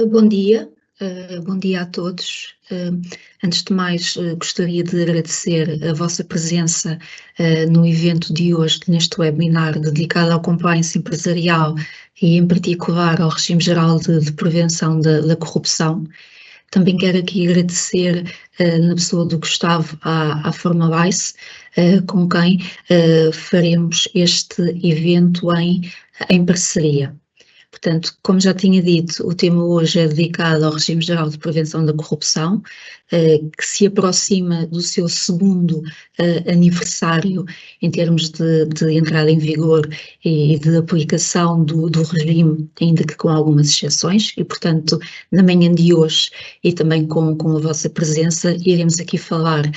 Bom dia a todos. Antes de mais, gostaria de agradecer a vossa presença no evento de hoje, neste webinar dedicado ao compliance empresarial e, em particular, ao regime geral de prevenção da corrupção. Também quero aqui agradecer, na pessoa do Gustavo, à Formalize, com quem faremos este evento em parceria. Portanto, como já tinha dito, o tema hoje é dedicado ao regime geral de prevenção da corrupção, que se aproxima do seu segundo aniversário em termos de entrada em vigor e de aplicação do regime, ainda que com algumas exceções, e portanto, na manhã de hoje e também com a vossa presença, iremos aqui falar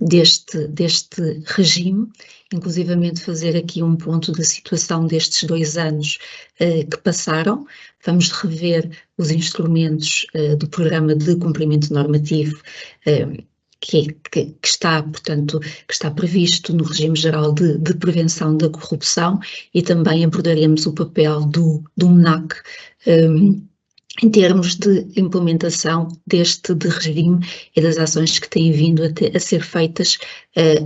deste regime, inclusivamente fazer aqui um ponto da situação destes 2 anos que passaram. Vamos rever os instrumentos do programa de cumprimento normativo que está, portanto, que está previsto no regime geral de prevenção da corrupção, e também abordaremos o papel do MNAC em termos de implementação deste regime e das ações que têm vindo a ser feitas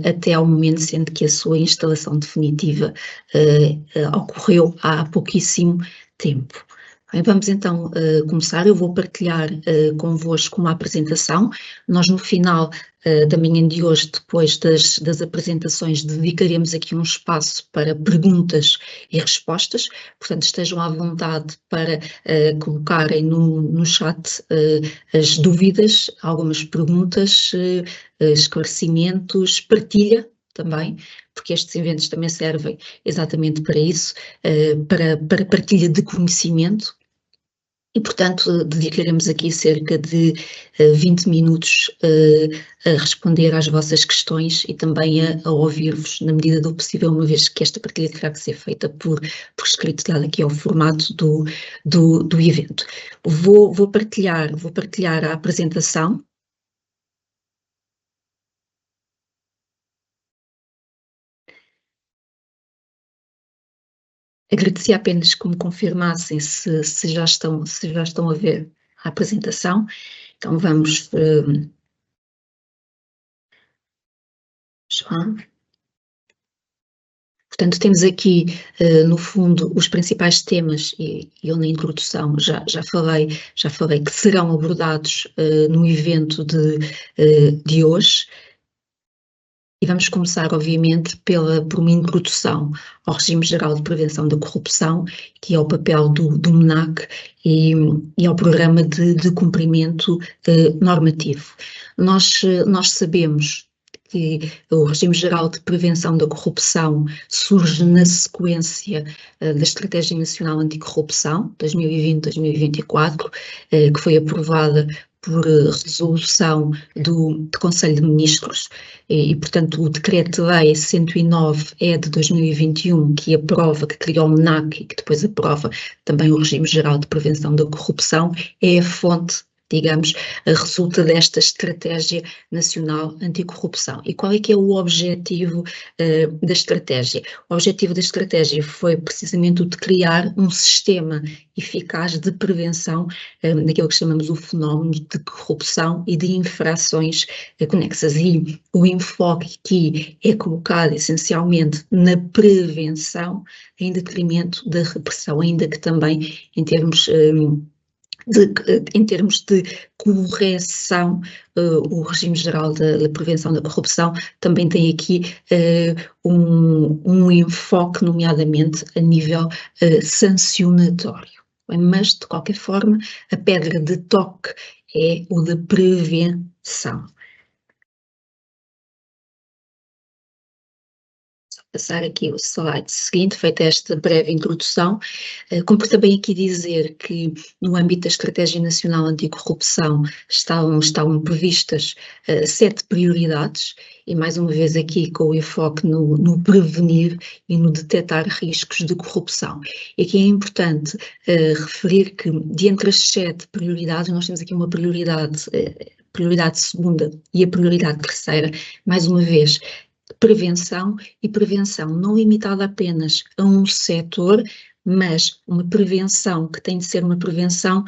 até ao momento, sendo que a sua instalação definitiva ocorreu há pouquíssimo tempo. Bem, vamos então começar. Eu vou partilhar convosco uma apresentação. Nós, no final da manhã de hoje, depois das apresentações, dedicaremos aqui um espaço para perguntas e respostas. Portanto, estejam à vontade para colocarem no chat as dúvidas, algumas perguntas, esclarecimentos, partilha também, porque estes eventos também servem exatamente para isso, para partilha de conhecimento. E, portanto, dedicaremos aqui cerca de 20 minutos a responder às vossas questões e também a ouvir-vos na medida do possível, uma vez que esta partilha terá que ser feita por escrito, dado aqui ao formato do evento. Vou partilhar a apresentação. Agradecia apenas que me confirmassem se já estão a ver a apresentação. Então vamos... Portanto, temos aqui, no fundo, os principais temas, e eu na introdução já falei que serão abordados no evento de hoje. E vamos começar, obviamente, por uma introdução ao regime geral de prevenção da corrupção, que é o papel do MNAC e ao programa de cumprimento normativo. Nós sabemos que o regime geral de prevenção da corrupção surge na sequência da Estratégia Nacional Anticorrupção 2020-2024, que foi aprovada por resolução do Conselho de Ministros, e portanto o Decreto-Lei 109 é de 2021, que criou o MNAC e que depois aprova também o Regime Geral de Prevenção da Corrupção, é a fonte, digamos, resulta desta Estratégia Nacional Anticorrupção. E qual é que é o objetivo da estratégia? O objetivo da estratégia foi precisamente o de criar um sistema eficaz de prevenção daquilo que chamamos o fenómeno de corrupção e de infrações conexas. E o enfoque aqui é colocado essencialmente na prevenção em detrimento da repressão, ainda que também em termos de correção, o regime geral da prevenção da corrupção também tem aqui um enfoque, nomeadamente a nível sancionatório. Mas, de qualquer forma, a pedra de toque é o de prevenção. Passar aqui o slide seguinte, feita esta breve introdução, cumpre também aqui dizer que no âmbito da Estratégia Nacional Anticorrupção estavam previstas 7 prioridades, e mais uma vez aqui com o enfoque no prevenir e no detectar riscos de corrupção. E aqui é importante referir que, dentre as 7 prioridades, nós temos aqui uma prioridade segunda e a prioridade terceira, mais uma vez, prevenção, e prevenção não limitada apenas a um setor, mas uma prevenção que tem de ser uma prevenção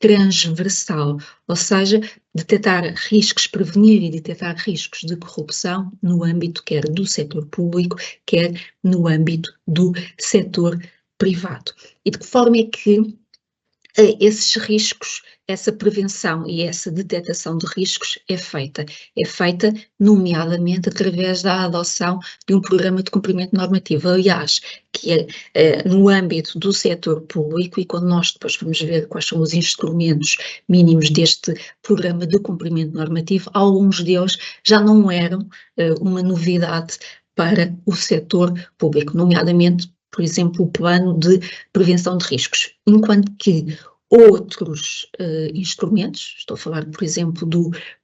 transversal, ou seja, detectar riscos, prevenir e detectar riscos de corrupção no âmbito quer do setor público, quer no âmbito do setor privado. E de que forma é que esses riscos, essa prevenção e essa detectação de riscos é feita? É feita, nomeadamente, através da adoção de um programa de cumprimento normativo. Aliás, que é no âmbito do setor público, e quando nós depois vamos ver quais são os instrumentos mínimos deste programa de cumprimento normativo, alguns deles já não eram uma novidade para o setor público, nomeadamente, por exemplo, o plano de prevenção de riscos, enquanto que outros instrumentos, estou a falar, por exemplo,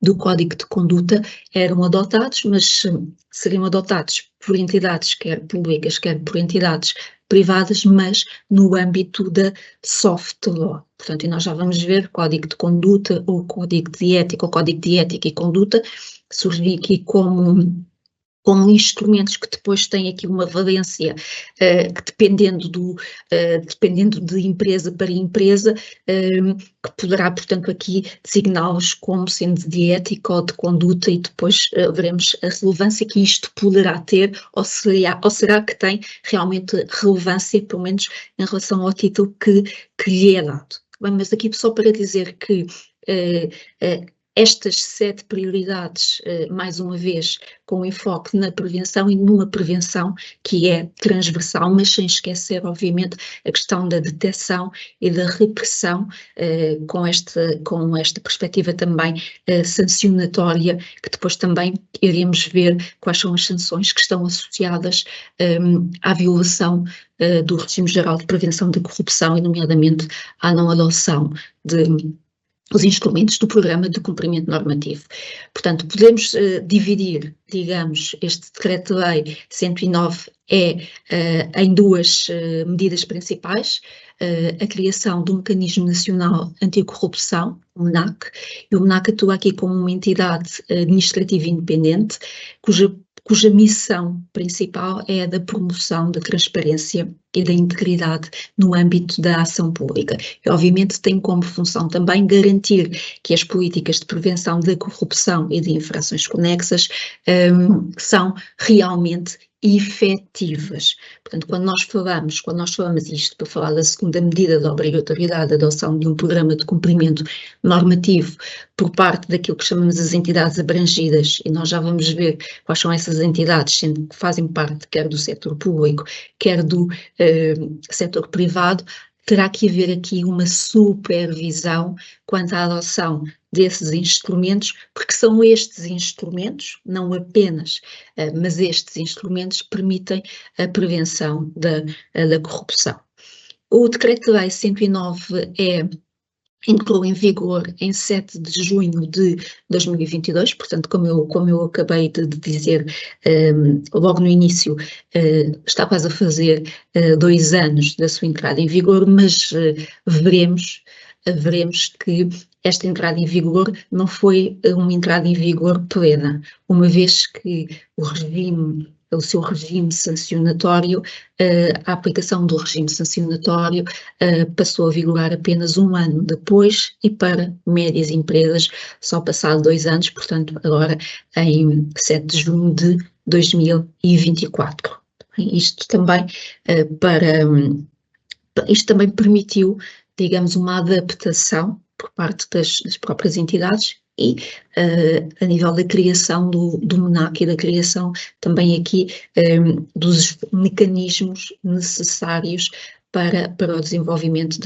do Código de Conduta, eram adotados, mas seriam adotados por entidades, quer públicas, quer por entidades privadas, mas no âmbito da soft law. Portanto, e nós já vamos ver Código de Conduta ou Código de Ética, ou Código de Ética e Conduta, surgir aqui como instrumentos que depois têm aqui uma valência que dependendo de empresa para empresa, que poderá, portanto, aqui designá-los como sendo de ética ou de conduta, e depois veremos a relevância que isto poderá ter, ou será que tem realmente relevância, pelo menos em relação ao título que lhe é dado. Bem, mas aqui só para dizer que estas 7 prioridades, mais uma vez, com enfoque na prevenção, e numa prevenção que é transversal, mas sem esquecer, obviamente, a questão da detecção e da repressão, com esta perspectiva também sancionatória, que depois também iremos ver quais são as sanções que estão associadas à violação do regime geral de prevenção da corrupção, e nomeadamente à não adoção os instrumentos do programa de cumprimento normativo. Portanto, podemos dividir, digamos, este Decreto-Lei 109 em duas medidas principais: a criação do Mecanismo Nacional Anticorrupção, o MNAC, e o MNAC atua aqui como uma entidade administrativa independente, cuja missão principal é a da promoção da transparência e da integridade no âmbito da ação pública. E, obviamente, tem como função também garantir que as políticas de prevenção da corrupção e de infrações conexas são realmente efetivas. Portanto, quando nós falamos isto para falar da segunda medida da obrigatoriedade de adoção de um programa de cumprimento normativo por parte daquilo que chamamos as entidades abrangidas, e nós já vamos ver quais são essas entidades, sendo que fazem parte quer do setor público, quer do setor privado, terá que haver aqui uma supervisão quanto à adoção desses instrumentos, porque são estes instrumentos, não apenas, mas estes instrumentos permitem a prevenção da corrupção. O Decreto-Lei 109 entrou em vigor em 7 de junho de 2022, portanto, como eu acabei de dizer logo no início, está quase a fazer 2 anos da sua entrada em vigor, mas veremos que esta entrada em vigor não foi uma entrada em vigor plena, uma vez que o seu regime sancionatório, a aplicação do regime sancionatório passou a vigorar apenas 1 ano depois, e para médias empresas só passado 2 anos, portanto agora em 7 de junho de 2024. Isto também isto também permitiu, digamos, uma adaptação por parte das próprias entidades e a nível da criação do MNAC e da criação também aqui dos mecanismos necessários para o desenvolvimento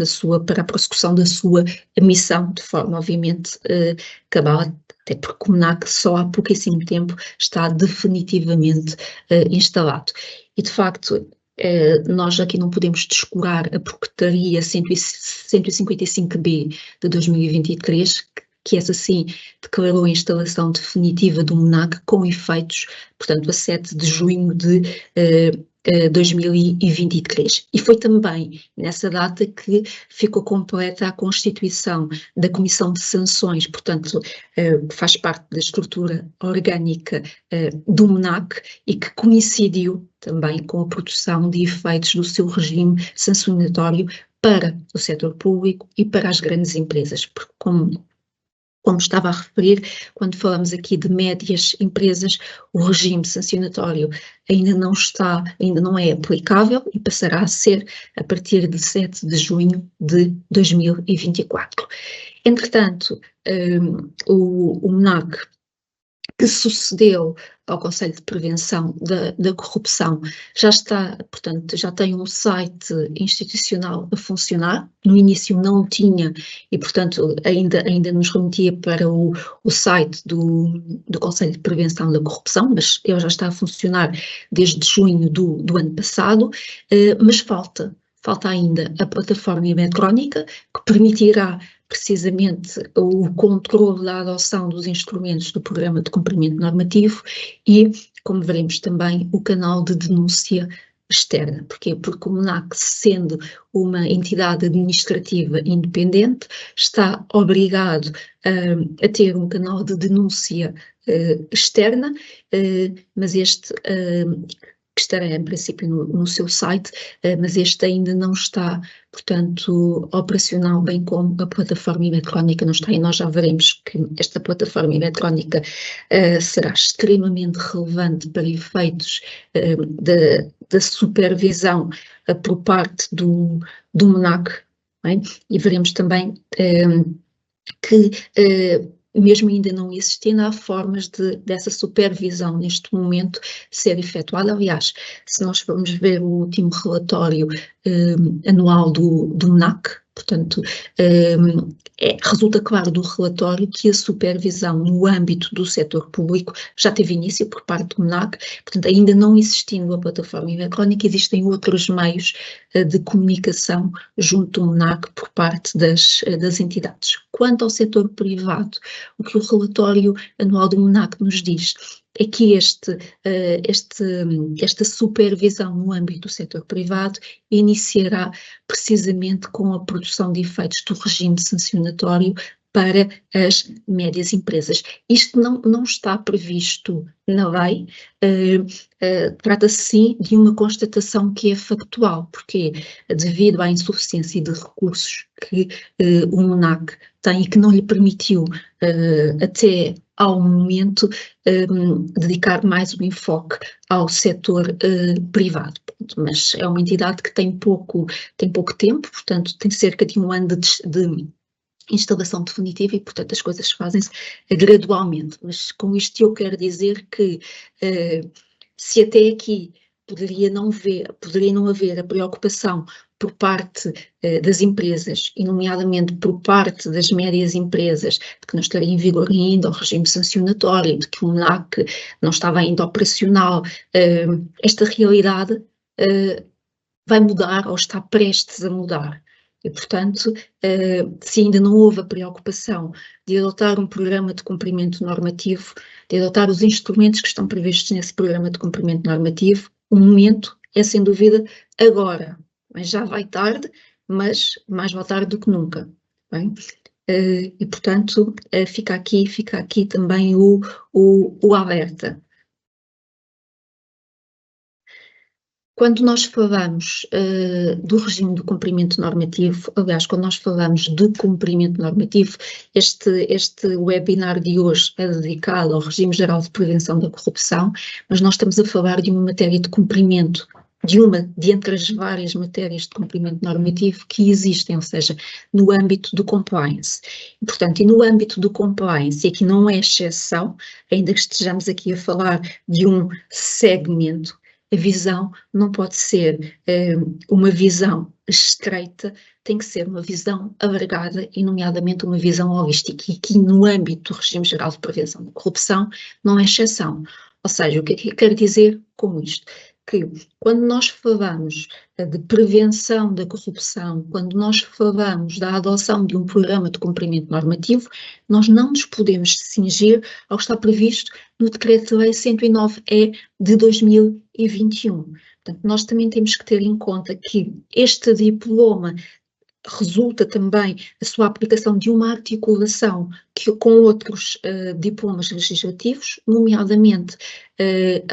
para a prossecução da sua missão, de forma obviamente cabal, até porque o MNAC só há pouquíssimo tempo está definitivamente instalado. E de facto, nós aqui não podemos descurar a Portaria 155B de 2023, que essa sim declarou a instalação definitiva do MNAC com efeitos, portanto, a 7 de junho de 2023. E foi também nessa data que ficou completa a constituição da Comissão de Sanções, portanto, que faz parte da estrutura orgânica do MNAC, e que coincidiu também com a produção de efeitos do seu regime sancionatório para o setor público e para as grandes empresas, porque como estava a referir, quando falamos aqui de médias empresas, o regime sancionatório ainda não é aplicável e passará a ser a partir de 7 de junho de 2024. Entretanto, o MNAC, que sucedeu ao Conselho de Prevenção da Corrupção, já está, portanto, já tem um site institucional a funcionar. No início não o tinha e, portanto, ainda nos remetia para o site do Conselho de Prevenção da Corrupção, mas ele já está a funcionar desde junho do ano passado, mas falta ainda a plataforma eletrónica, que permitirá precisamente o controle da adoção dos instrumentos do Programa de Cumprimento Normativo e, como veremos também, o canal de denúncia externa. Porquê? Porque o MNAC, sendo uma entidade administrativa independente, está obrigado a ter um canal de denúncia externa, mas este que estará em princípio no seu site, mas este ainda não está, portanto, operacional, bem como a plataforma eletrónica não está, e nós já veremos que esta plataforma eletrónica será extremamente relevante para efeitos da supervisão por parte do MNAC, bem? E veremos também que mesmo ainda não existindo, há formas dessa supervisão neste momento ser efetuada. Aliás, se nós formos ver o último relatório anual do MNAC, portanto, resulta claro do relatório que a supervisão no âmbito do setor público já teve início por parte do MNAC, portanto, ainda não existindo a plataforma eletrónica, existem outros meios de comunicação junto do MNAC por parte das entidades. Quanto ao setor privado, o que o relatório anual do MNAC nos diz é que esta supervisão no âmbito do setor privado iniciará precisamente com a produção de efeitos do regime sancionatório para as médias empresas. Isto não está previsto na lei, trata-se sim de uma constatação que é factual, porque devido à insuficiência de recursos que o MNAC tem e que não lhe permitiu até ao momento dedicar mais um enfoque ao setor privado. Mas é uma entidade que tem pouco tempo, portanto tem cerca de um ano de instalação definitiva e, portanto, as coisas fazem-se gradualmente. Mas com isto eu quero dizer que se até aqui poderia não haver a preocupação por parte das empresas, e nomeadamente por parte das médias empresas, de que não estaria em vigor ainda o regime sancionatório, de que o MNAC não estava ainda operacional, esta realidade vai mudar ou está prestes a mudar. E, portanto, se ainda não houve a preocupação de adotar um programa de cumprimento normativo, de adotar os instrumentos que estão previstos nesse programa de cumprimento normativo, o momento é, sem dúvida, agora. Mas já vai tarde, mas mais vale tarde do que nunca. Bem? E, portanto, fica aqui também o alerta. Quando nós falamos do regime de cumprimento normativo, aliás, quando nós falamos de cumprimento normativo, este webinar de hoje é dedicado ao regime geral de prevenção da corrupção, mas nós estamos a falar de uma matéria de cumprimento, de entre as várias matérias de cumprimento normativo que existem, ou seja, no âmbito do compliance. E, portanto, no âmbito do compliance, e aqui não é exceção, ainda que estejamos aqui a falar de um segmento, a visão não pode ser uma visão estreita, tem que ser uma visão alargada e, nomeadamente, uma visão holística. E aqui, no âmbito do regime geral de prevenção da corrupção, não é exceção. Ou seja, o que é que eu quero dizer com isto? Que quando nós falamos de prevenção da corrupção, quando nós falamos da adoção de um programa de cumprimento normativo, nós não nos podemos cingir ao que está previsto no Decreto-Lei 109-E de 2021. Portanto, nós também temos que ter em conta que este diploma resulta também a sua aplicação de uma articulação com outros diplomas legislativos, nomeadamente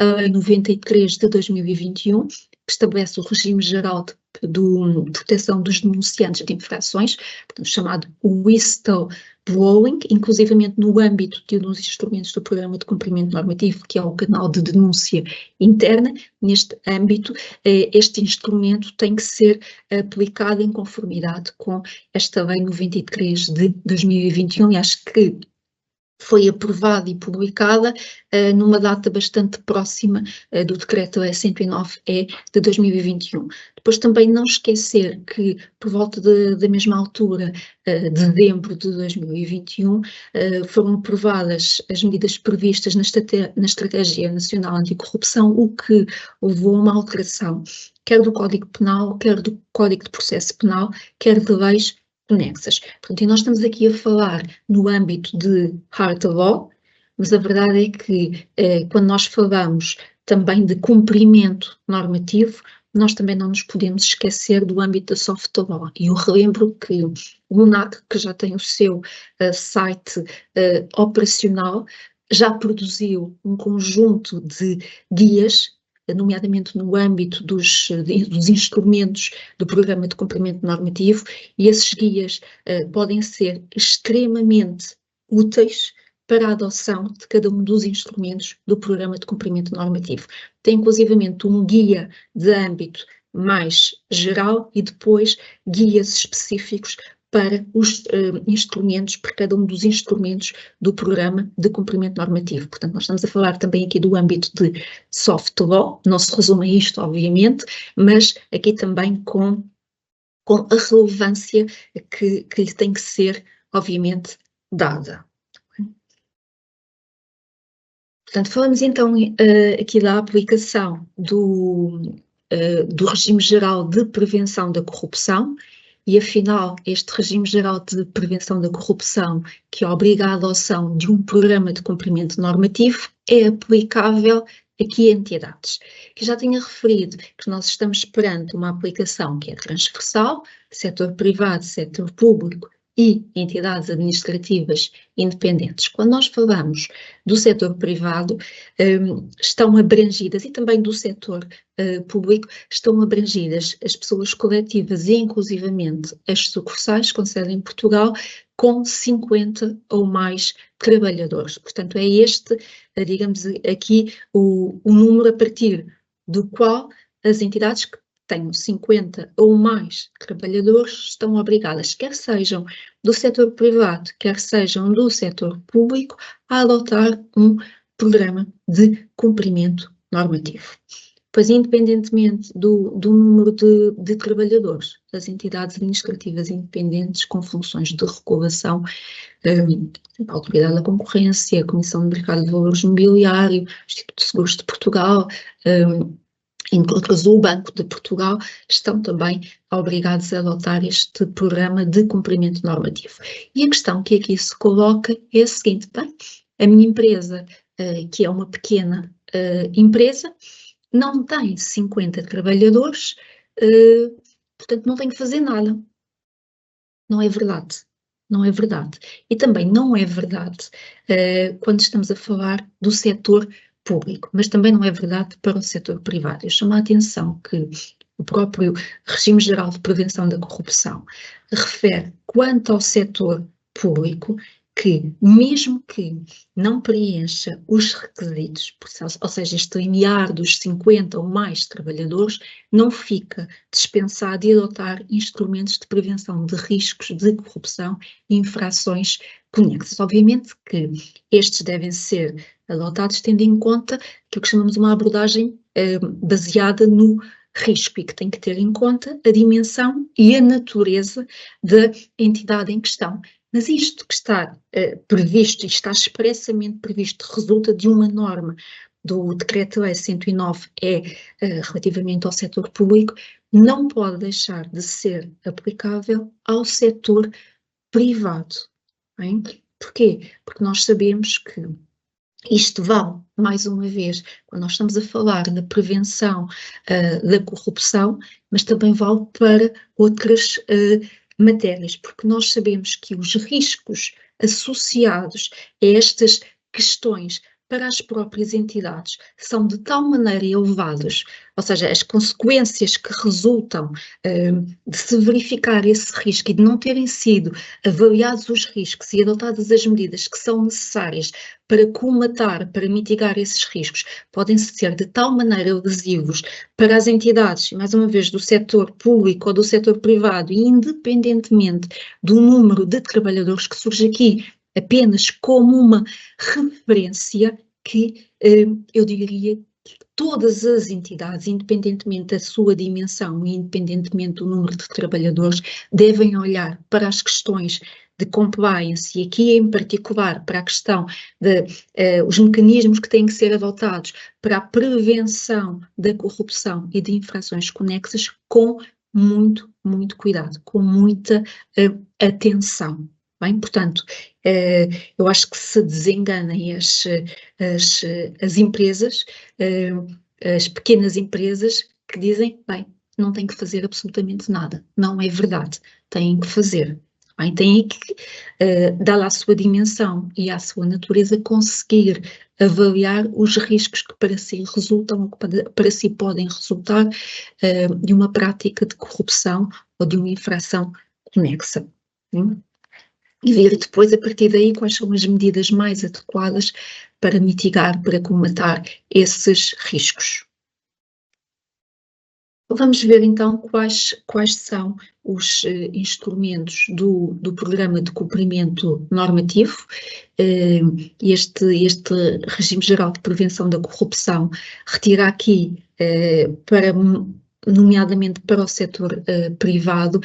a Lei 93 de 2021, que estabelece o regime geral de proteção dos denunciantes de infrações, portanto, chamado whistleblowing, inclusivamente no âmbito de um dos instrumentos do Programa de Cumprimento Normativo, que é o canal de denúncia interna. Neste âmbito, este instrumento tem que ser aplicado em conformidade com esta Lei 93 de 2021, e acho que foi aprovada e publicada numa data bastante próxima do Decreto-Lei 109/E de 2021. Depois também não esquecer que, por volta da mesma altura, dezembro de 2021, foram aprovadas as medidas previstas na Estratégia Nacional Anticorrupção, o que levou a uma alteração, quer do Código Penal, quer do Código de Processo Penal, quer de leis conexas. Portanto, e nós estamos aqui a falar no âmbito de hard law, mas a verdade é que quando nós falamos também de cumprimento normativo, nós também não nos podemos esquecer do âmbito da soft law. E eu relembro que o NAC, que já tem o seu site operacional, já produziu um conjunto de guias, nomeadamente no âmbito dos instrumentos do Programa de Cumprimento Normativo, e esses guias podem ser extremamente úteis para a adoção de cada um dos instrumentos do Programa de Cumprimento Normativo. Tem inclusivamente um guia de âmbito mais geral e depois guias específicos para os instrumentos, para cada um dos instrumentos do Programa de Cumprimento Normativo. Portanto, nós estamos a falar também aqui do âmbito de soft law, não se resume a isto, obviamente, mas aqui também com a relevância que lhe tem que ser, obviamente, dada. Portanto, falamos então aqui da aplicação do regime geral de prevenção da corrupção, e afinal este regime geral de prevenção da corrupção, que obriga a adoção de um programa de cumprimento normativo, é aplicável aqui a entidades. Que já tinha referido que nós estamos perante uma aplicação que é transversal, setor privado, setor público e entidades administrativas independentes. Quando nós falamos do setor privado, estão abrangidas, e também do setor público, estão abrangidas as pessoas coletivas e inclusivamente as sucursais com sede em Portugal, com 50 ou mais trabalhadores. Portanto, é este, digamos aqui, o número a partir do qual as entidades que tenham 50 ou mais trabalhadores estão obrigadas, quer sejam do setor privado, quer sejam do setor público, a adotar um programa de cumprimento normativo. Pois, independentemente do número de trabalhadores, as entidades administrativas independentes com funções de regulação, a Autoridade da Concorrência, a Comissão de Mercado de Valores Mobiliário, o Instituto de Seguros de Portugal, entre outros o Banco de Portugal, estão também obrigados a adotar este programa de cumprimento normativo. E a questão que aqui se coloca é a seguinte: bem, a minha empresa, que é uma pequena empresa, não tem 50 trabalhadores, portanto não tem que fazer nada. Não é verdade. Não é verdade. E também não é verdade quando estamos a falar do setor público, mas também não é verdade para o setor privado. Eu chamo a atenção que o próprio Regime Geral de Prevenção da Corrupção refere, quanto ao setor público, que mesmo que não preencha os requisitos, ou seja, este limiar dos 50 ou mais trabalhadores, não fica dispensado de adotar instrumentos de prevenção de riscos de corrupção e infrações conexas. Obviamente que estes devem ser adotados tendo em conta aquilo que chamamos uma abordagem baseada no risco, e que tem que ter em conta a dimensão e a natureza da entidade em questão. Mas isto que está previsto, e está expressamente previsto, resulta de uma norma do Decreto-Lei 109/E relativamente ao setor público, não pode deixar de ser aplicável ao setor privado. Bem? Porquê? Porque nós sabemos que isto vale, mais uma vez, quando nós estamos a falar da prevenção da corrupção, mas também vale para outras matérias, porque nós sabemos que os riscos associados a estas questões para as próprias entidades são de tal maneira elevados, ou seja, as consequências que resultam de se verificar esse risco e de não terem sido avaliados os riscos e adotadas as medidas que são necessárias para colmatar, para mitigar esses riscos, podem ser de tal maneira lesivos para as entidades, mais uma vez, do setor público ou do setor privado, e independentemente do número de trabalhadores, que surge aqui apenas como uma referência, que eu diria que todas as entidades, independentemente da sua dimensão e independentemente do número de trabalhadores, devem olhar para as questões de compliance, e aqui em particular para a questão de os mecanismos que têm que ser adotados para a prevenção da corrupção e de infrações conexas, com muito, muito cuidado, com muita atenção. Bem, portanto, eu acho que se desenganem as empresas, as pequenas empresas, que dizem, bem, não têm que fazer absolutamente nada. Não é verdade, têm que fazer. Bem, têm que, dada a sua dimensão e à sua natureza, conseguir avaliar os riscos que para si resultam, que para si podem resultar de uma prática de corrupção ou de uma infração conexa. E ver depois, a partir daí, quais são as medidas mais adequadas para mitigar, para colmatar esses riscos. Vamos ver então quais são os instrumentos do Programa de Cumprimento Normativo. Este Regime Geral de Prevenção da Corrupção retira aqui, nomeadamente para o setor privado,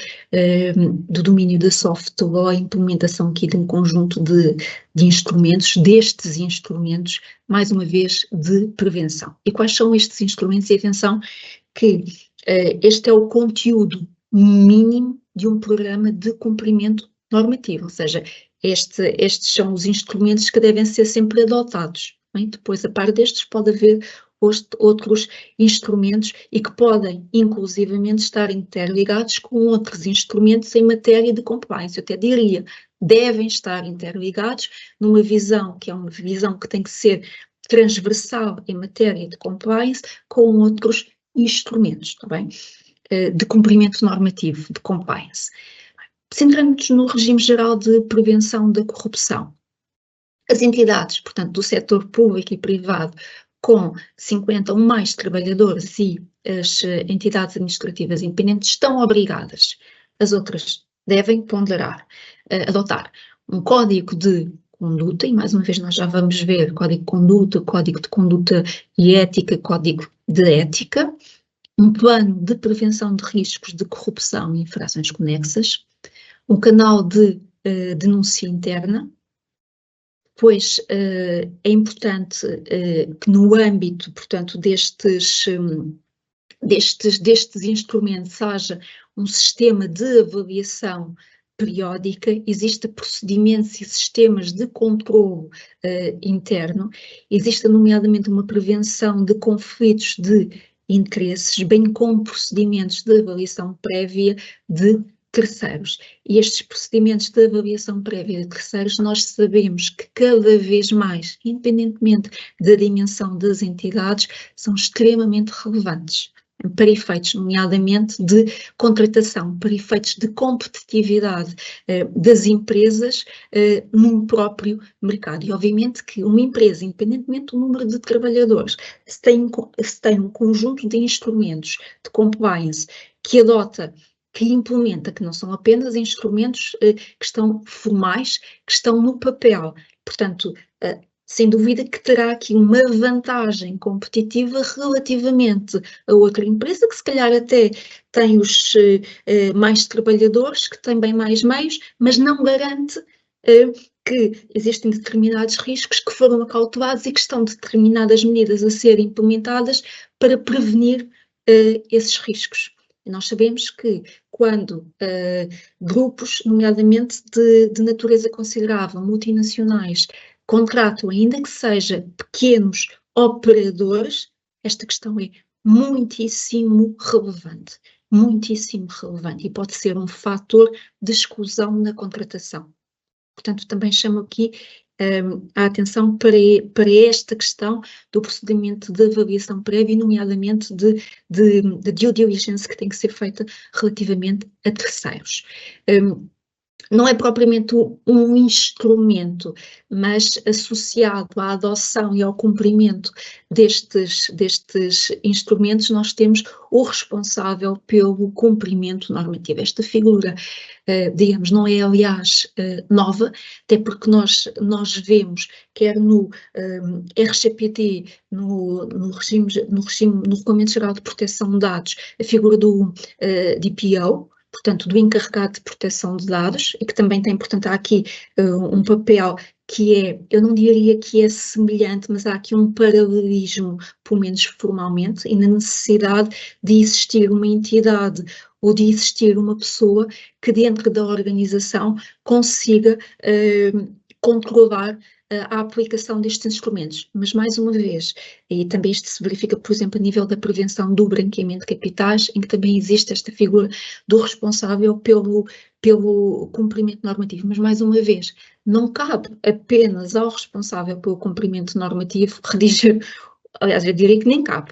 do domínio da soft law, a implementação aqui de um conjunto de instrumentos, destes instrumentos, mais uma vez, de prevenção. E quais são estes instrumentos? E atenção que este é o conteúdo mínimo de um programa de cumprimento normativo, ou seja, estes são os instrumentos que devem ser sempre adotados. Bem? Depois, a par destes, pode haver outros instrumentos e que podem, inclusivamente, estar interligados com outros instrumentos em matéria de compliance. Eu até diria, devem estar interligados numa visão que é uma visão que tem que ser transversal em matéria de compliance, com outros instrumentos, está bem? De cumprimento normativo, de compliance. Centrando-nos no regime geral de prevenção da corrupção. As entidades, portanto, do setor público e privado, com 50 ou mais trabalhadores, e as entidades administrativas independentes estão obrigadas, as outras devem adotar um código de conduta, e mais uma vez nós já vamos ver código de conduta e ética, código de ética, um plano de prevenção de riscos de corrupção e infrações conexas, um canal de denúncia interna. Pois é importante que no âmbito, portanto, destes instrumentos haja um sistema de avaliação periódica, existem procedimentos e sistemas de controlo interno, existe nomeadamente uma prevenção de conflitos de interesses, bem como procedimentos de avaliação prévia de terceiros. E estes procedimentos de avaliação prévia de terceiros, nós sabemos que cada vez mais, independentemente da dimensão das entidades, são extremamente relevantes para efeitos, nomeadamente, de contratação, para efeitos de competitividade das empresas num próprio mercado. E, obviamente, que uma empresa, independentemente do número de trabalhadores, se tem um conjunto de instrumentos de compliance que adota, que implementa, que não são apenas instrumentos que estão formais, que estão no papel. Portanto, sem dúvida que terá aqui uma vantagem competitiva relativamente a outra empresa, que se calhar até tem os mais trabalhadores, que tem bem mais meios, mas não garante que existem determinados riscos que foram acautelados e que estão determinadas medidas a serem implementadas para prevenir esses riscos. E nós sabemos que quando grupos, nomeadamente de natureza considerável, multinacionais, contratam, ainda que seja pequenos operadores, esta questão é muitíssimo relevante, e pode ser um fator de exclusão na contratação. Portanto, também chamo aqui a atenção para esta questão do procedimento de avaliação prévia, nomeadamente de due diligence que tem que ser feita relativamente a terceiros. Não é propriamente um instrumento, mas associado à adoção e ao cumprimento destes instrumentos, nós temos o responsável pelo cumprimento normativo. Esta figura, digamos, não é, aliás, nova, até porque nós vemos, quer no RGPD, no Regulamento Geral de Proteção de Dados, a figura do DPO, portanto, do encarregado de proteção de dados, e que também tem, portanto, há aqui um papel que é, eu não diria que é semelhante, mas há aqui um paralelismo, pelo menos formalmente, e na necessidade de existir uma entidade ou de existir uma pessoa que dentro da organização consiga controlar a aplicação destes instrumentos. Mas, mais uma vez, e também isto se verifica, por exemplo, a nível da prevenção do branqueamento de capitais, em que também existe esta figura do responsável pelo cumprimento normativo. Mas, mais uma vez, não cabe apenas ao responsável pelo cumprimento normativo redigir, aliás, eu diria que nem cabe,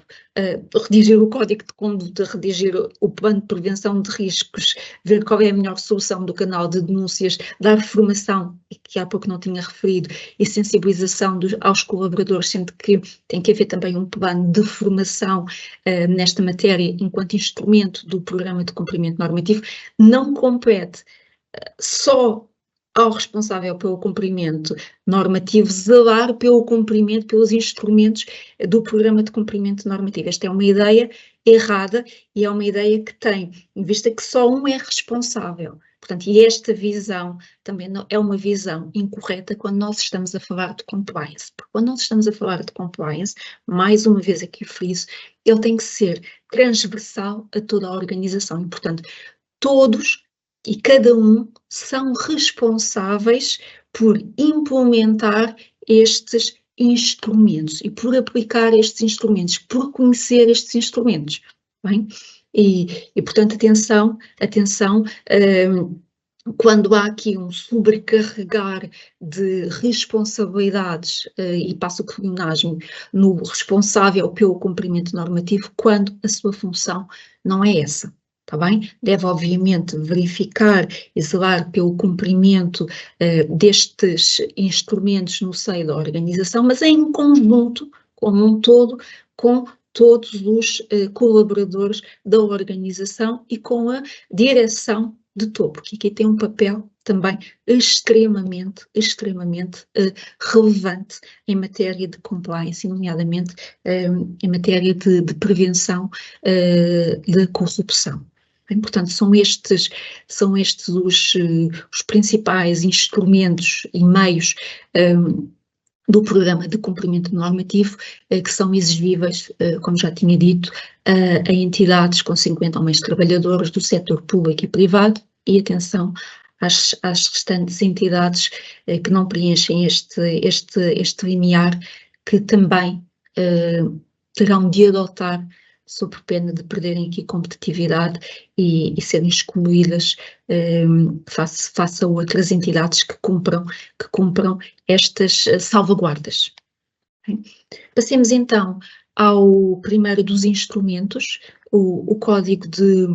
redigir o código de conduta, redigir o plano de prevenção de riscos, ver qual é a melhor solução do canal de denúncias, dar formação, que há pouco não tinha referido, e sensibilização aos colaboradores, sendo que tem que haver também um plano de formação nesta matéria enquanto instrumento do programa de cumprimento normativo. Não compete só ao responsável pelo cumprimento normativo zelar pelo cumprimento, pelos instrumentos do programa de cumprimento normativo. Esta é uma ideia errada e é uma ideia que tem, em vista que só um é responsável. Portanto, e esta visão também é uma visão incorreta quando nós estamos a falar de compliance. Porque quando nós estamos a falar de compliance, mais uma vez aqui friso, ele tem que ser transversal a toda a organização e, portanto, todos e cada um são responsáveis por implementar estes instrumentos e por aplicar estes instrumentos, por conhecer estes instrumentos, bem? E portanto, atenção, quando há aqui um sobrecarregar de responsabilidades, e passo o pleonasmo, no responsável pelo cumprimento normativo, quando a sua função não é essa. Está bem? Deve, obviamente, verificar e zelar pelo cumprimento destes instrumentos no seio da organização, mas em conjunto, como um todo, com todos os colaboradores da organização e com a direção de topo, que aqui tem um papel também extremamente relevante em matéria de compliance, nomeadamente em matéria de prevenção da corrupção. Bem, portanto, são estes os principais instrumentos e meios do programa de cumprimento normativo que são exigíveis, como já tinha dito, a entidades com 50 ou mais trabalhadores do setor público e privado e, atenção, às restantes entidades que não preenchem este limiar, que também terão de adotar sob pena de perderem aqui competitividade e serem excluídas face a outras entidades que cumpram estas salvaguardas. Passemos então ao primeiro dos instrumentos, o Código de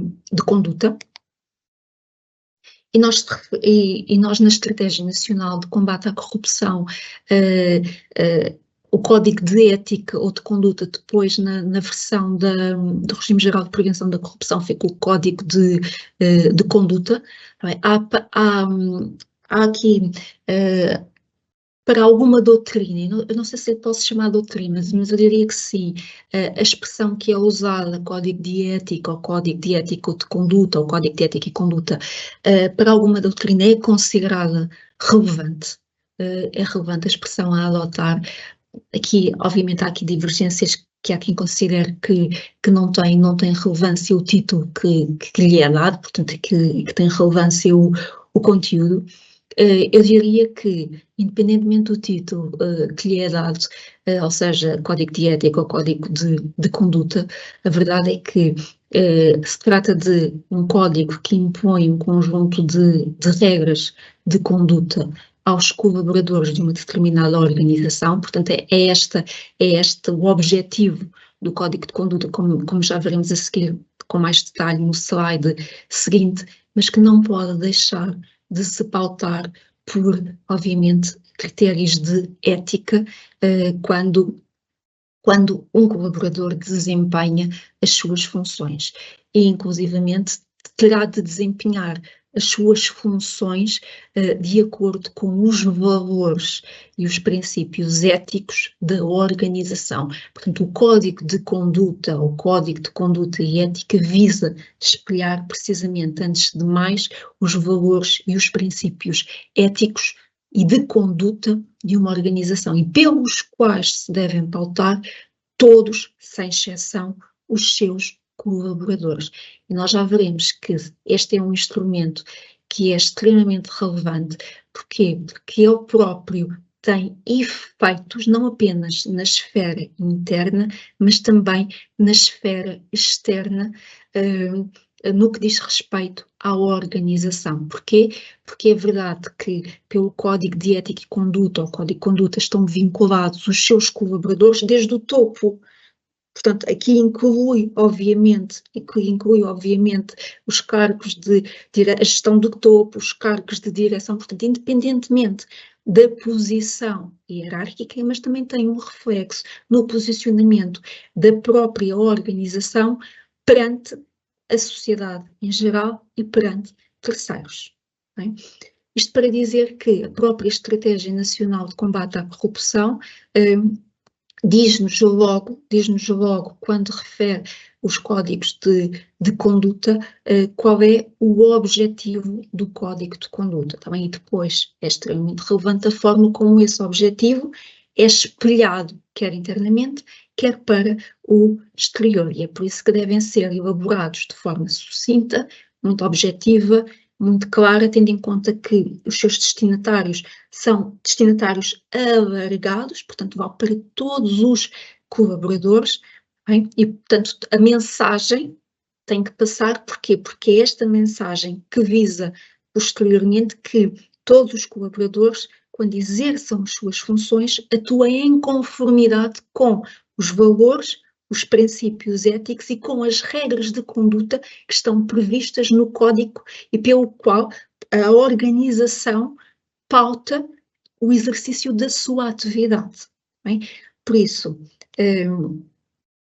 Conduta. E nós na Estratégia Nacional de Combate à Corrupção, o Código de Ética ou de Conduta, depois na versão do Regime Geral de Prevenção da Corrupção, foi com o Código de Conduta. Há aqui, para alguma doutrina, eu não sei se posso chamar doutrina, mas eu diria que sim, a expressão que é usada, Código de Ética, ou Código de Ética ou de Conduta, ou Código de Ética e Conduta, para alguma doutrina é considerada relevante. É relevante a expressão a adotar. Aqui, obviamente, há aqui divergências que há quem considere que não tem relevância o título que lhe é dado, portanto, que tem relevância o conteúdo. Eu diria que, independentemente do título que lhe é dado, ou seja, Código de Ética ou Código de Conduta, a verdade é que se trata de um código que impõe um conjunto de regras de conduta aos colaboradores de uma determinada organização. Portanto, é este o objetivo do Código de Conduta, como já veremos a seguir com mais detalhe no slide seguinte, mas que não pode deixar de se pautar por, obviamente, critérios de ética quando um colaborador desempenha as suas funções e, inclusivamente, terá de desempenhar as suas funções de acordo com os valores e os princípios éticos da organização. Portanto, o Código de Conduta, o Código de Conduta e Ética visa espelhar precisamente, antes de mais, os valores e os princípios éticos e de conduta de uma organização e pelos quais se devem pautar todos, sem exceção, os seus colaboradores. E nós já veremos que este é um instrumento que é extremamente relevante. Porquê? Porque ele próprio tem efeitos não apenas na esfera interna, mas também na esfera externa, no que diz respeito à organização. Porquê? Porque é verdade que pelo Código de Ética e Conduta, ou Código de Conduta, estão vinculados os seus colaboradores desde o topo. Portanto, aqui inclui, obviamente, os cargos de a gestão do topo, os cargos de direção, portanto, independentemente da posição hierárquica, mas também tem um reflexo no posicionamento da própria organização perante a sociedade em geral e perante terceiros. Bem? Isto para dizer que a própria Estratégia Nacional de Combate à Corrupção diz-nos logo, quando refere os códigos de conduta, qual é o objetivo do código de conduta. Também, e depois é extremamente relevante a forma como esse objetivo é espelhado, quer internamente, quer para o exterior. E é por isso que devem ser elaborados de forma sucinta, muito objetiva, muito clara, tendo em conta que os seus destinatários são destinatários alargados, portanto, vale para todos os colaboradores, bem? E, portanto, a mensagem tem que passar, porquê? Porque é esta mensagem que visa posteriormente que todos os colaboradores, quando exerçam as suas funções, atuem em conformidade com os valores, os princípios éticos e com as regras de conduta que estão previstas no Código e pelo qual a organização pauta o exercício da sua atividade. Bem? Por isso, é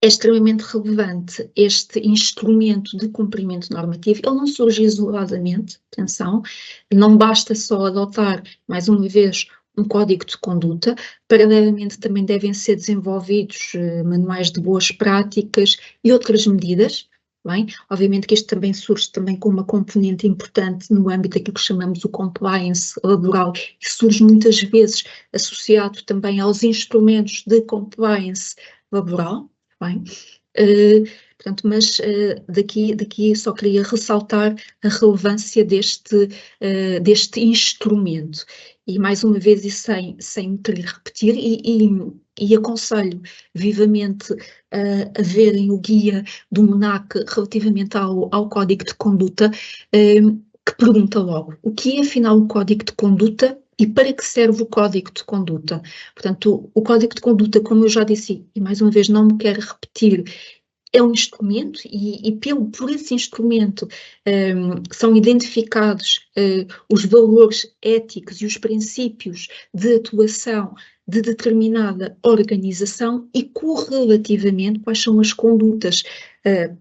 extremamente relevante este instrumento de cumprimento normativo. Ele não surge isoladamente, atenção, não basta só adotar, mais uma vez, um código de conduta. Paralelamente também devem ser desenvolvidos manuais de boas práticas e outras medidas. Bem, obviamente que isto também surge também com uma componente importante no âmbito daquilo que chamamos o compliance laboral, e surge muitas vezes associado também aos instrumentos de compliance laboral. Bem, portanto, mas daqui só queria ressaltar a relevância deste instrumento. E mais uma vez, e sem me querer repetir, e aconselho vivamente a verem o guia do MONAC relativamente ao Código de Conduta, que pergunta logo, o que é afinal o Código de Conduta e para que serve o Código de Conduta? Portanto, o Código de Conduta, como eu já disse, e mais uma vez não me quero repetir, é um instrumento e por esse instrumento são identificados os valores éticos e os princípios de atuação de determinada organização e correlativamente quais são as condutas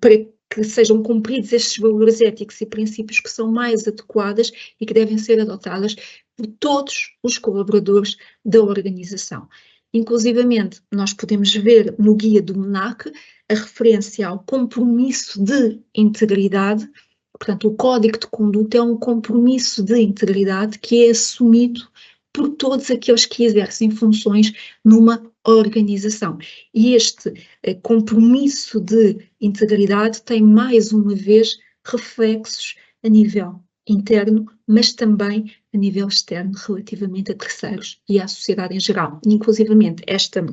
para que sejam cumpridos estes valores éticos e princípios que são mais adequadas e que devem ser adotadas por todos os colaboradores da organização. Inclusivamente, nós podemos ver no guia do MONAC a referência ao compromisso de integridade. Portanto, o Código de Conduta é um compromisso de integridade que é assumido por todos aqueles que exercem funções numa organização. E este compromisso de integridade tem, mais uma vez, reflexos a nível interno, mas também a nível externo, relativamente a terceiros e à sociedade em geral. Inclusivamente, esta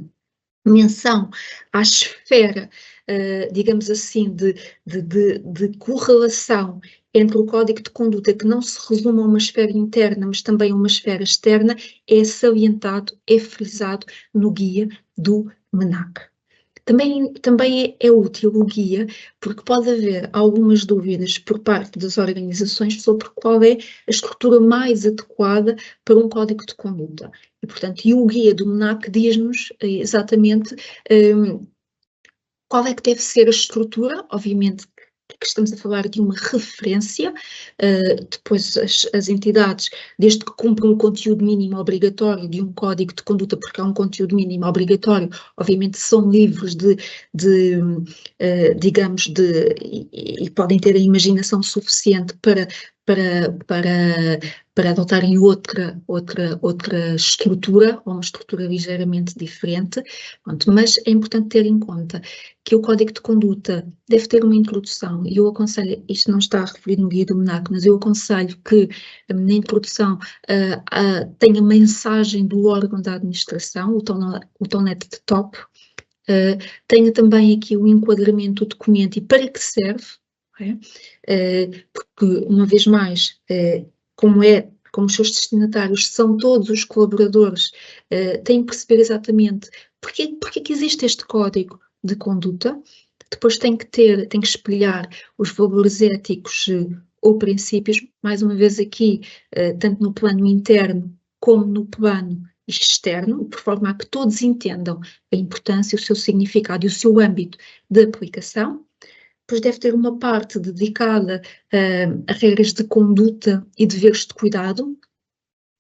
menção à esfera, digamos assim, de correlação entre o código de conduta, que não se resume a uma esfera interna, mas também a uma esfera externa, é salientado, é frisado no guia do MENAC. Também é útil o guia, porque pode haver algumas dúvidas por parte das organizações sobre qual é a estrutura mais adequada para um código de conduta. E, portanto, o guia do MENAC diz-nos exatamente qual é que deve ser a estrutura. Obviamente que estamos a falar de uma referência, depois as entidades, desde que cumpram o conteúdo mínimo obrigatório de um código de conduta, porque é um conteúdo mínimo obrigatório, obviamente são livres digamos, e podem ter a imaginação suficiente para adotarem outra estrutura, ou uma estrutura ligeiramente diferente. Pronto, mas é importante ter em conta que o código de conduta deve ter uma introdução, e eu aconselho, isto não está referido no guia do MENAC, mas eu aconselho que na introdução tenha mensagem do órgão da administração, o TONET de top, tenha também aqui o enquadramento do documento e para que serve, porque, uma vez mais, como os seus destinatários são todos os colaboradores, têm que perceber exatamente porque que existe este código de conduta. Depois tem que espelhar os valores éticos ou princípios, mais uma vez aqui, tanto no plano interno como no plano externo, por forma a que todos entendam a importância, o seu significado e o seu âmbito de aplicação. Depois deve ter uma parte dedicada a regras de conduta e deveres de cuidado.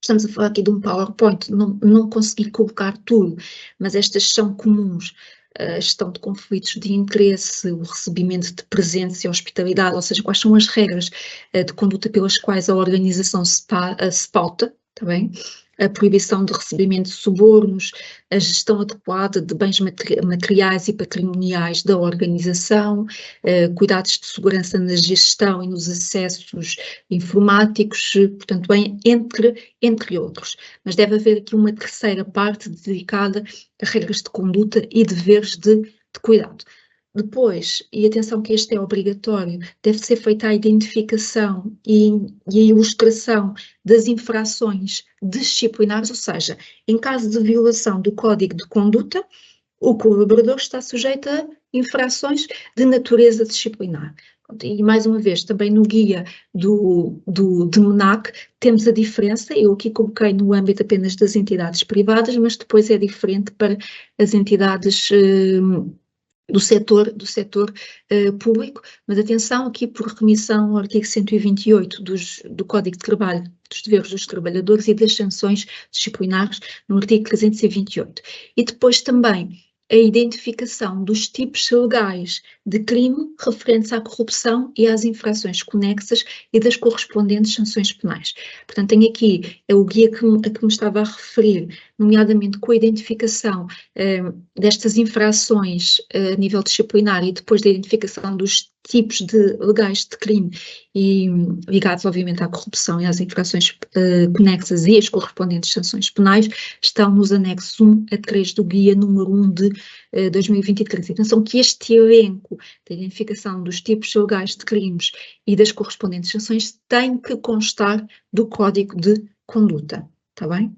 Estamos a falar aqui de um PowerPoint, não consegui colocar tudo, mas estas são comuns. A gestão de conflitos de interesse, o recebimento de presentes e a hospitalidade, ou seja, quais são as regras de conduta pelas quais a organização se pauta, está bem? A proibição de recebimento de subornos, a gestão adequada de bens materiais e patrimoniais da organização, cuidados de segurança na gestão e nos acessos informáticos, portanto, bem, entre outros. Mas deve haver aqui uma terceira parte dedicada a regras de conduta e deveres de cuidado. Depois, e atenção que este é obrigatório, deve ser feita a identificação e a ilustração das infrações disciplinares, ou seja, em caso de violação do Código de Conduta, o colaborador está sujeito a infrações de natureza disciplinar. E, mais uma vez, também no guia de MENAC temos a diferença, eu aqui coloquei no âmbito apenas das entidades privadas, mas depois é diferente para as entidades do setor público, mas atenção aqui por remissão ao artigo 128 do Código de Trabalho, dos deveres dos trabalhadores e das sanções disciplinares no artigo 328. E depois também a identificação dos tipos legais de crime referentes à corrupção e às infrações conexas e das correspondentes sanções penais. Portanto, tenho aqui o guia a que me estava a referir, nomeadamente com a identificação destas infrações a nível disciplinar e depois da identificação dos tipos legais de crime e ligados, obviamente, à corrupção e às infrações conexas e as correspondentes sanções penais, estão nos anexos 1 a 3 do guia número 1 de 2023. Atenção que este elenco da identificação dos tipos legais de crimes e das correspondentes sanções tem que constar do Código de Conduta, está bem?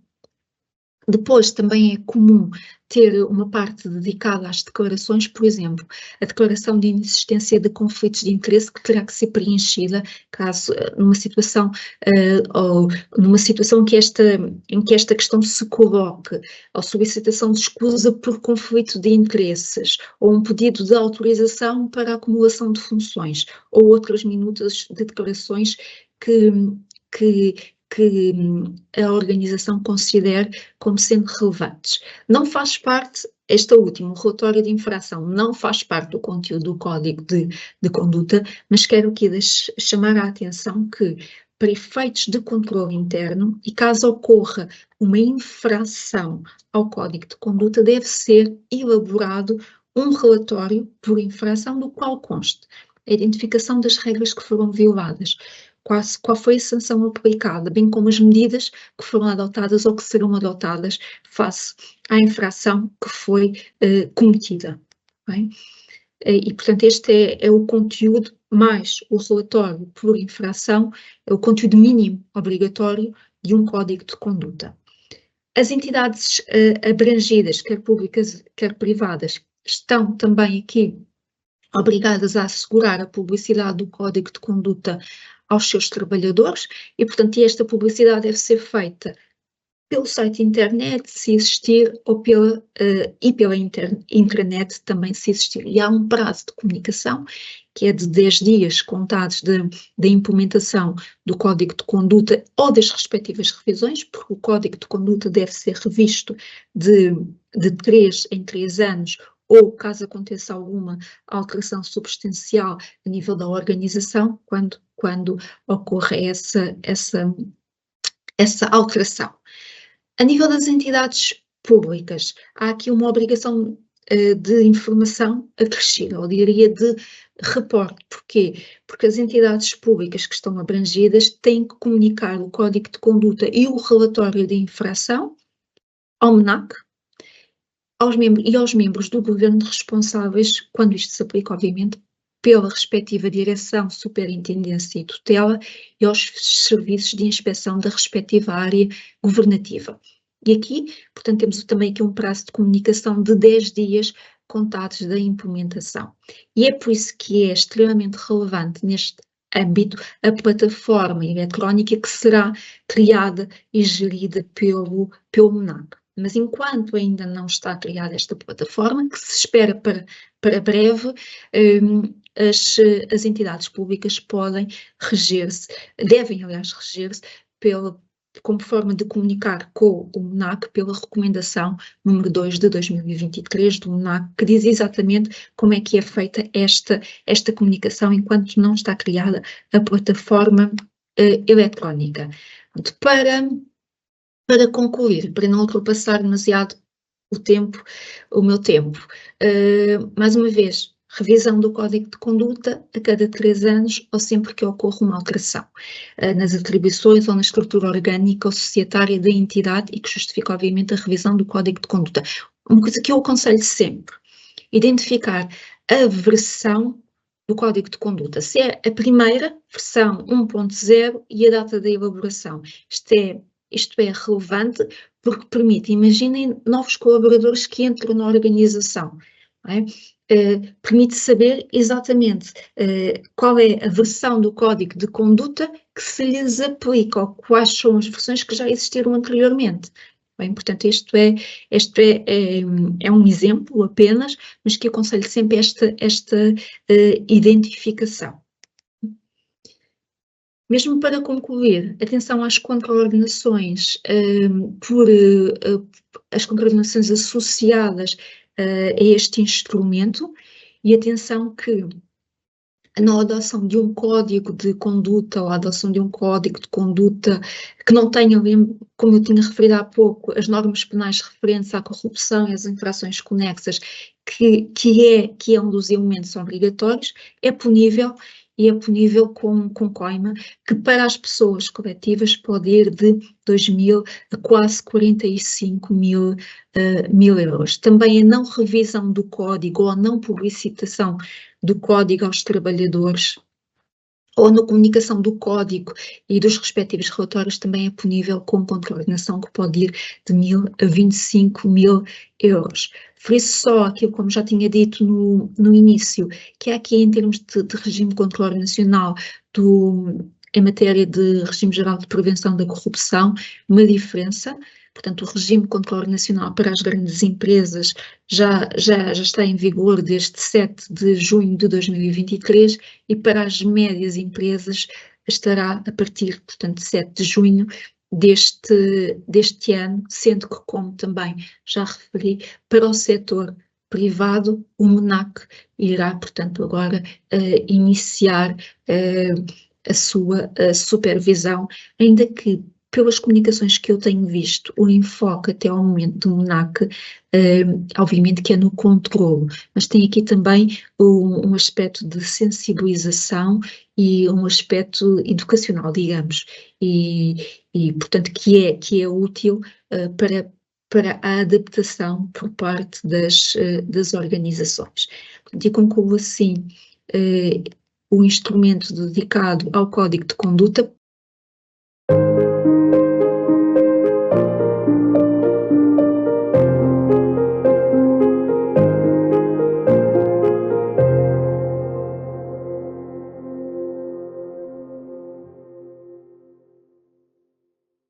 Depois também é comum ter uma parte dedicada às declarações, por exemplo, a declaração de inexistência de conflitos de interesse que terá que ser preenchida caso numa situação em que esta questão se coloque, ou solicitação de escusa por conflito de interesses, ou um pedido de autorização para a acumulação de funções, ou outras minutas de declarações que a organização considere como sendo relevantes. Não faz parte, esta última, o relatório de infração, não faz parte do conteúdo do Código de Conduta, mas quero aqui chamar a atenção que, para efeitos de controle interno, e caso ocorra uma infração ao Código de Conduta, deve ser elaborado um relatório por infração do qual conste a identificação das regras que foram violadas, qual foi a sanção aplicada, bem como as medidas que foram adotadas ou que serão adotadas face à infração que foi cometida. Bem? E, portanto, este é o conteúdo mais o relatório por infração, é o conteúdo mínimo obrigatório de um código de conduta. As entidades abrangidas, quer públicas, quer privadas, estão também aqui obrigadas a assegurar a publicidade do código de conduta aos seus trabalhadores e, portanto, esta publicidade deve ser feita pelo site internet, se existir, ou pela intranet também, se existir. E há um prazo de comunicação, que é de 10 dias contados da implementação do Código de Conduta ou das respectivas revisões, porque o Código de Conduta deve ser revisto de 3 em 3 anos, ou caso aconteça alguma alteração substancial a nível da organização, quando ocorre essa alteração. A nível das entidades públicas, há aqui uma obrigação de informação acrescida, eu diria de reporte. Porquê? Porque as entidades públicas que estão abrangidas têm que comunicar o código de conduta e o relatório de infração ao MNAC aos membros do governo responsáveis, quando isto se aplica, obviamente, pela respectiva direção, superintendência e tutela e aos serviços de inspeção da respectiva área governativa. E aqui, portanto, temos também aqui um prazo de comunicação de 10 dias contados da implementação. E é por isso que é extremamente relevante neste âmbito a plataforma eletrónica que será criada e gerida pelo MNAC. Mas enquanto ainda não está criada esta plataforma, que se espera para breve, as entidades públicas podem reger-se, devem, aliás, reger-se como forma de comunicar com o MNAC pela recomendação número 2 de 2023 do MNAC, que diz exatamente como é que é feita esta comunicação enquanto não está criada a plataforma eletrónica. Para concluir, para não ultrapassar demasiado o meu tempo, mais uma vez, revisão do Código de Conduta a cada 3 anos ou sempre que ocorra uma alteração nas atribuições ou na estrutura orgânica ou societária da entidade e que justifica, obviamente, a revisão do Código de Conduta. Uma coisa que eu aconselho sempre, identificar a versão do Código de Conduta, se é a primeira, versão 1.0 e a data da elaboração. Isto é relevante porque permite, imaginem novos colaboradores que entram na organização, não é? Permite saber exatamente qual é a versão do código de conduta que se lhes aplica ou quais são as versões que já existiram anteriormente. Bem, portanto, é um exemplo apenas, mas que aconselho sempre esta identificação. Mesmo para concluir, atenção às contraordenações, as contraordenações associadas a este instrumento e atenção que na adoção de um código de conduta ou a adoção de um código de conduta que não tenha, como eu tinha referido há pouco, as normas penais referentes à corrupção e às infrações conexas, que é um dos elementos obrigatórios, é punível e é punível com coima, que para as pessoas coletivas pode ir de 2.000 a quase 45.000 euros. Também a não revisão do código ou a não publicitação do código aos trabalhadores ou na comunicação do código e dos respectivos relatórios também é punível com contraordenação que pode ir de 1.000 a 25.000 euros. Friso só aquilo, como já tinha dito no início, que é aqui em termos de regime contraordenacional em matéria de regime geral de prevenção da corrupção, uma diferença. Portanto, o regime contraordenacional para as grandes empresas já está em vigor desde 7 de junho de 2023 e para as médias empresas estará a partir, portanto, de 7 de junho deste ano, sendo que, como também já referi, para o setor privado, o MNAC irá, portanto, agora iniciar a sua supervisão, ainda que pelas comunicações que eu tenho visto, o enfoque até ao momento do MNAC, obviamente que é no controlo, mas tem aqui também um aspecto de sensibilização e um aspecto educacional, digamos, e portanto que é útil para a adaptação por parte das organizações. E concluo assim, o instrumento dedicado ao código de conduta